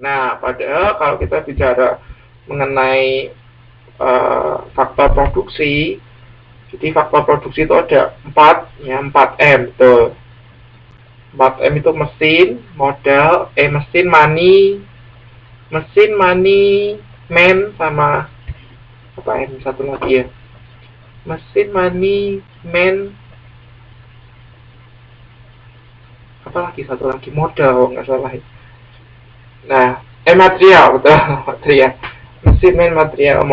Nah, padahal kalau kita bicara mengenai faktor produksi, jadi faktor produksi itu ada 4, ya 4M, tuh. 4M itu mesin, modal, mesin, money, man, sama apa M satu lagi ya? Mesin, money, man, apa lagi satu lagi, modal, nggak salah. Nah, material, betul. Material, mesin, man, material,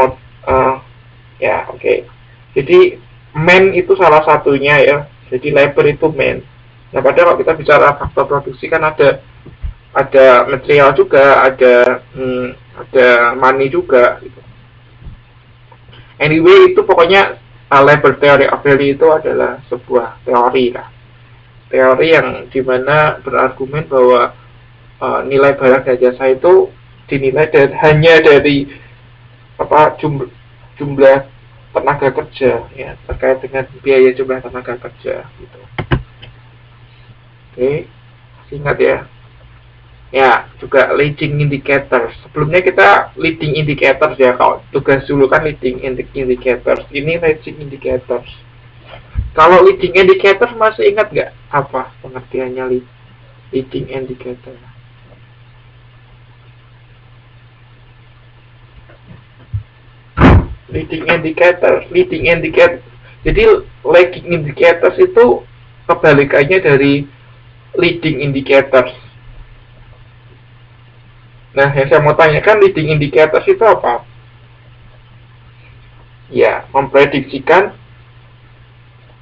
ya oke. Jadi man itu salah satunya ya, jadi labor itu man. Nah, padahal kalau kita bicara faktor produksi kan ada material juga, ada money juga gitu. Anyway, itu pokoknya labor theory of value itu adalah sebuah teori lah. Teori yang dimana berargumen bahwa nilai barang dan jasa itu dinilai hanya dari jumlah tenaga kerja, ya, terkait dengan biaya jumlah tenaga kerja gitu. Oke, ingat ya. Ya, juga leading indicators. Sebelumnya kita leading indicators ya, kalau tugas dulu kan leading indicators. Ini leading indicators. Kalau leading indicators masih ingat nggak apa pengertiannya leading indicator? Leading indicator. Jadi lagging indicators itu kebalikannya dari leading indicators. Nah, yang saya mau tanyakan, leading indicators itu apa? Ya, memprediksikan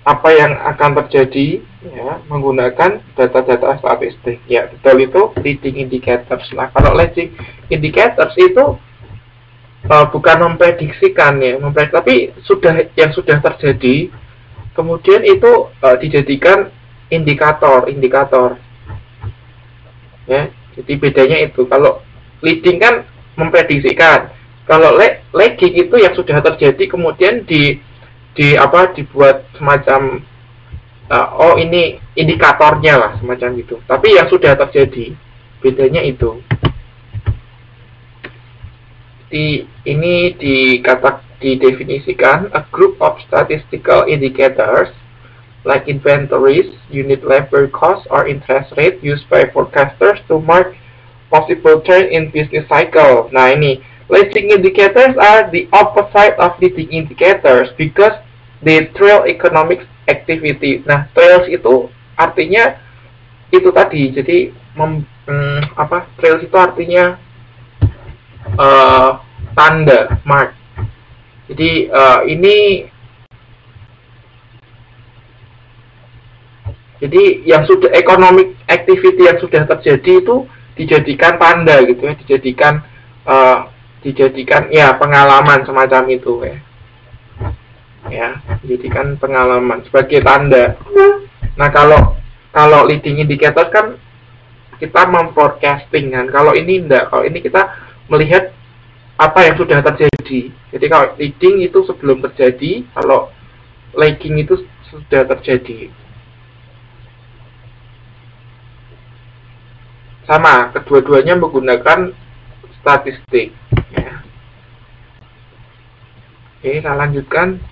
apa yang akan terjadi ya, menggunakan data-data statistik. Ya, betul, itu leading indicators. Nah, kalau leading indicators itu bukan memprediksikan ya, tapi yang sudah terjadi, kemudian itu dijadikan indikator. Ya, jadi bedanya itu. Kalau leading kan memprediksikan, kalau lagging itu yang sudah terjadi kemudian dibuat semacam ini indikatornya lah, semacam itu. Tapi yang sudah terjadi, bedanya itu. Ini didefinisikan a group of statistical indicators like inventories, unit labor cost, or interest rate used by forecasters to mark possible turn in business cycle. Nah, ini leading indicators are the opposite of leading indicators because they trail economic activity. Nah, trails itu artinya itu tadi. Jadi trails itu artinya tanda, mark. Jadi jadi yang sudah economic activity yang sudah terjadi itu dijadikan tanda gitu ya, dijadikan ya pengalaman semacam itu ya. Ya, dijadikan pengalaman sebagai tanda. Nah, kalau leading indicators kan kita memforecasting kan. Kalau ini enggak, kalau ini kita melihat apa yang sudah terjadi. Jadi kalau leading itu sebelum terjadi, kalau lagging itu sudah terjadi. Sama, kedua-duanya menggunakan statistik ya. Oke, saya lanjutkan.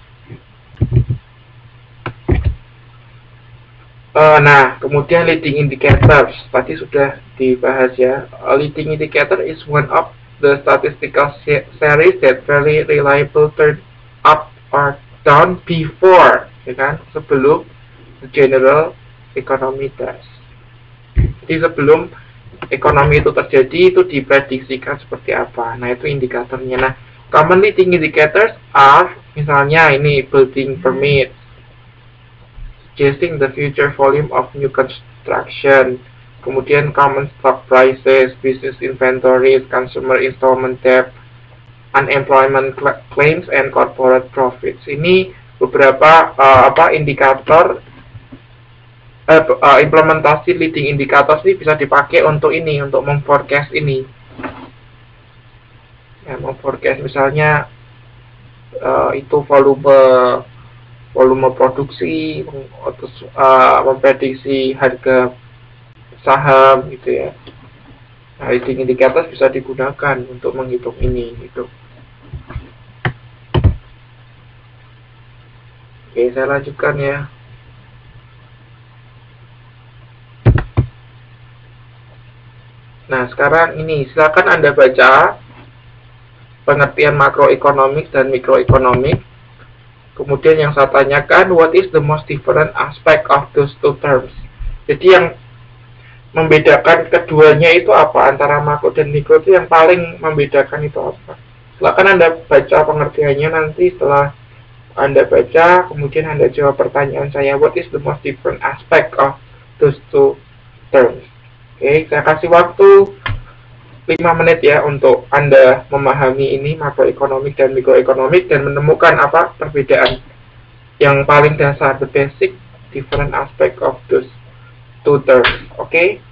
Nah, kemudian leading indicators tadi sudah dibahas ya. Leading indicator is one of the statistical series that very reliable turn up or down before, ya kan, sebelum the general economy does. Jadi sebelum ekonomi itu terjadi, itu diprediksikan seperti apa. Nah, itu indikatornya. Nah, common leading indicators are, misalnya ini building permit, suggesting the future volume of new construction, kemudian common stock prices, business inventories, consumer installment debt, unemployment claims, and corporate profits. Ini beberapa indikator. Implementasi leading indicators ini bisa dipakai untuk memforecast ini. Ya, memforecast misalnya itu volume produksi, terus memprediksi harga saham gitu ya. Nah, leading indicators bisa digunakan untuk menghitung ini gitu. Oke, saya lanjutkan ya. Nah, sekarang ini silakan Anda baca pengertian makroekonomik dan mikroekonomik. Kemudian yang saya tanyakan, what is the most different aspect of those two terms? Jadi yang membedakan keduanya itu apa? Antara makro dan mikro itu yang paling membedakan itu apa? Silakan Anda baca pengertiannya nanti. Setelah Anda baca, kemudian Anda jawab pertanyaan saya, what is the most different aspect of those two terms? Oke, saya kasih waktu 5 menit ya untuk Anda memahami ini makroekonomik dan mikroekonomik dan menemukan apa perbedaan yang paling dasar, the basic different aspect of those two terms. Oke,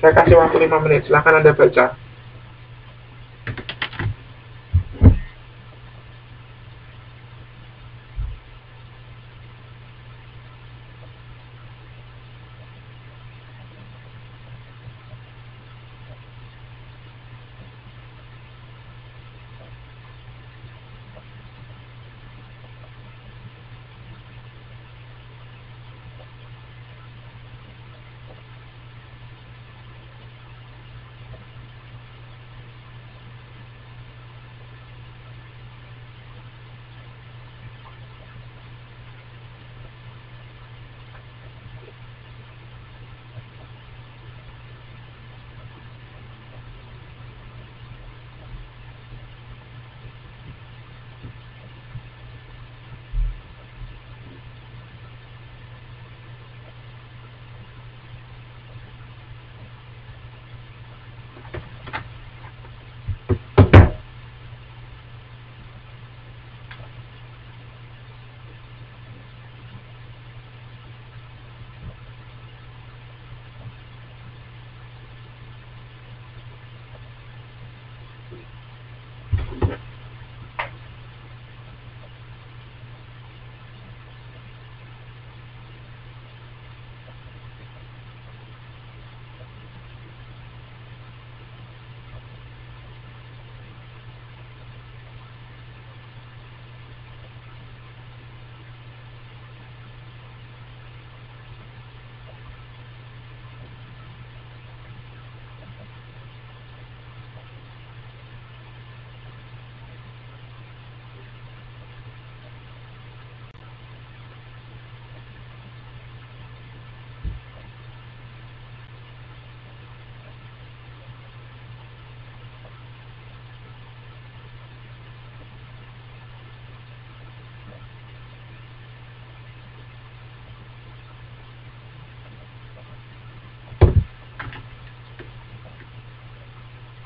saya kasih waktu 5 menit, silahkan Anda baca.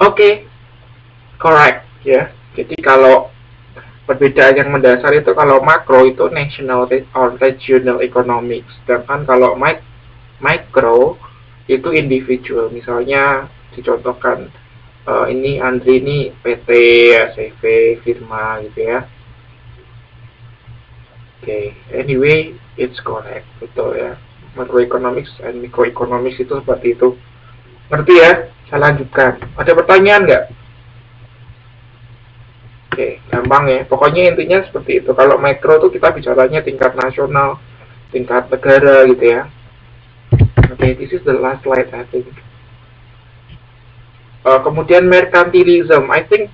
Oke, correct ya. Jadi kalau perbedaan yang mendasar itu kalau makro itu national or regional economics, sedangkan kalau micro itu individual. Misalnya dicontohkan ini Andri ini PT, CV, firma gitu ya. Oke, anyway it's correct, betul ya. Macroeconomics and microeconomics itu seperti itu. Ngerti ya? Saya lanjutkan. Ada pertanyaan nggak? Oke, gampang ya. Pokoknya intinya seperti itu. Kalau makro itu kita bicaranya tingkat nasional, tingkat negara gitu ya. Oke, this is the last slide I think. Kemudian mercantilism. I think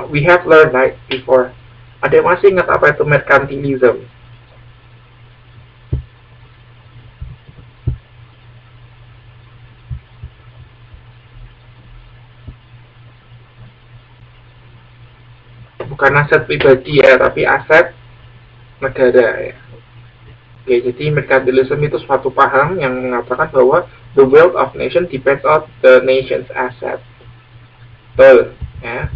we have learned that before. Ada yang masih ingat apa itu mercantilism? Bukan aset pribadi ya, tapi aset negara ya. Oke, jadi mercantilism itu suatu paham yang mengatakan bahwa the wealth of nation depends on the nation's asset. Betul ya.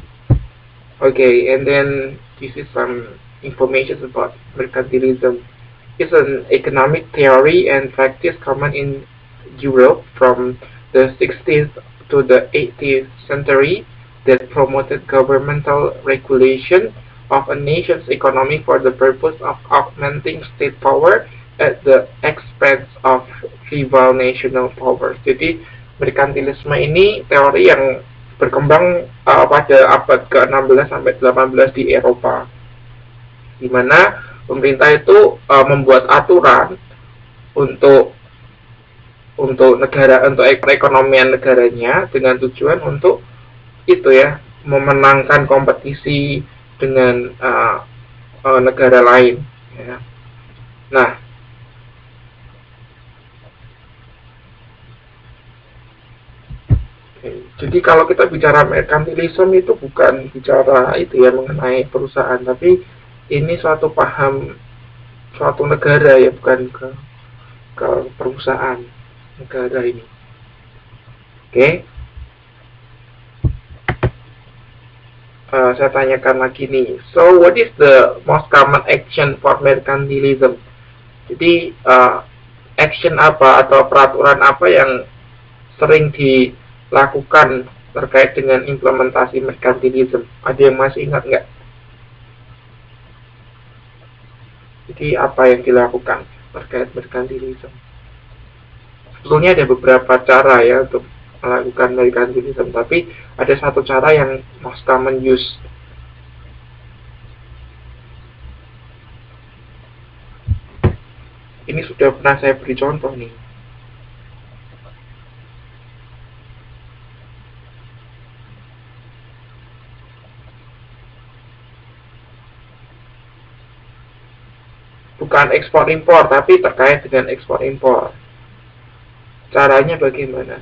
Okay, and then this is some information about mercantilism. It's an economic theory and practice common in Europe from the 16th to the 18th century that promoted governmental regulation of a nation's economy for the purpose of augmenting state power at the expense of rival national powers. Jadi merkantilisme ini teori yang berkembang pada abad ke-16 sampai 18 di Eropa, di mana pemerintah itu membuat aturan untuk perekonomian negaranya dengan tujuan untuk itu ya, memenangkan kompetisi dengan negara lain ya. Nah, jadi kalau kita bicara merkantilisme itu bukan bicara itu ya mengenai perusahaan, tapi ini suatu paham suatu negara ya, bukan ke perusahaan negara ini. Oke. Saya tanyakan lagi nih. So, what is the most common action for mercantilism? Jadi, action apa atau peraturan apa yang sering dilakukan terkait dengan implementasi mercantilism? Ada yang masih ingat nggak? Jadi, apa yang dilakukan terkait mercantilism? Sebetulnya ada beberapa cara ya untuk melakukan mercantilism, tapi ada satu cara yang most common use. Ini sudah pernah saya beri contoh nih. Bukan ekspor impor, tapi terkait dengan ekspor impor. Caranya bagaimana?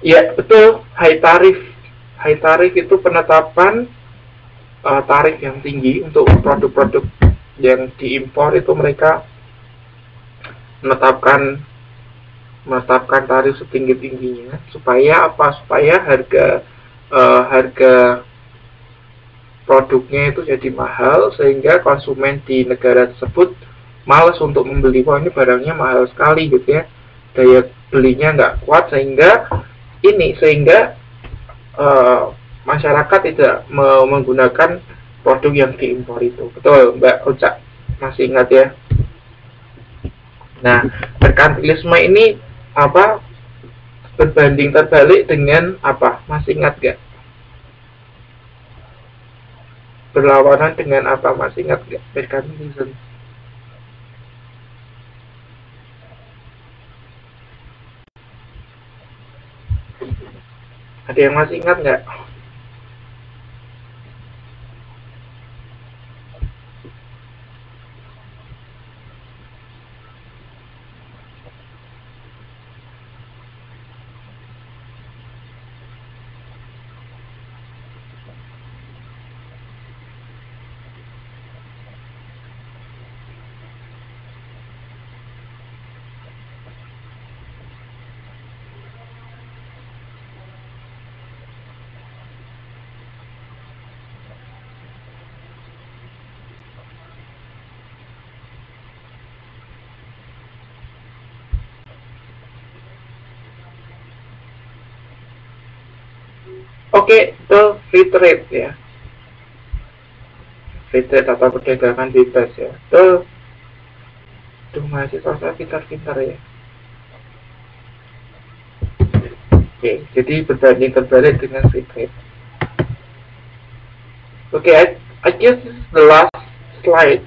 Ya, betul. High tarif itu penetapan tarif yang tinggi untuk produk-produk yang diimpor. Itu mereka menetapkan tarif setinggi-tingginya supaya apa? Supaya harga produknya itu jadi mahal, sehingga konsumen di negara tersebut malas untuk membeli. Wah, ini barangnya mahal sekali gitu ya, daya belinya nggak kuat, sehingga masyarakat tidak menggunakan produk yang diimpor itu. Betul, Mbak Uca, masih ingat ya? Nah, merkantilisme ini apa? Berbanding terbalik dengan apa? Masih ingat gak? Berlawanan dengan apa? Masih ingat gak? Merkantilisme. Ada yang masih ingat nggak? Oke, itu free trade ya. Free trade atau perdagangan bebas ya. Itu mahasiswa saya pintar-pintar ya. Oke, jadi berbanding terbalik dengan free trade. Oke, I guess this is the last slide.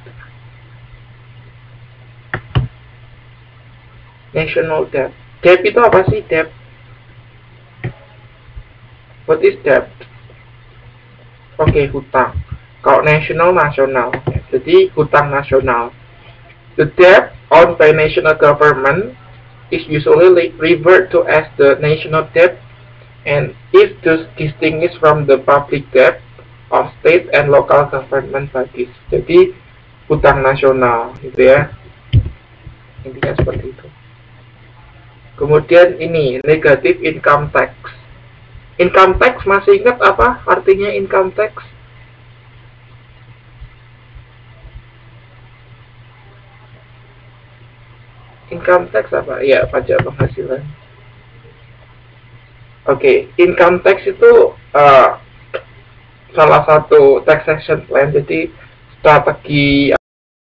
National debt. Debt itu apa sih, debt? What is debt? Oke, hutang. Kalau nasional. Jadi hutang nasional. The debt owned by national government is usually referred to as the national debt, and is thus distinguished from the public debt of state and local government bodies. Jadi hutang nasional, gitu ya. Intinya seperti itu. Kemudian ini negative income tax. Income tax, masih ingat apa artinya income tax? Income tax apa? Ya, pajak penghasilan. Oke, income tax itu salah satu taxation plan. Jadi strategi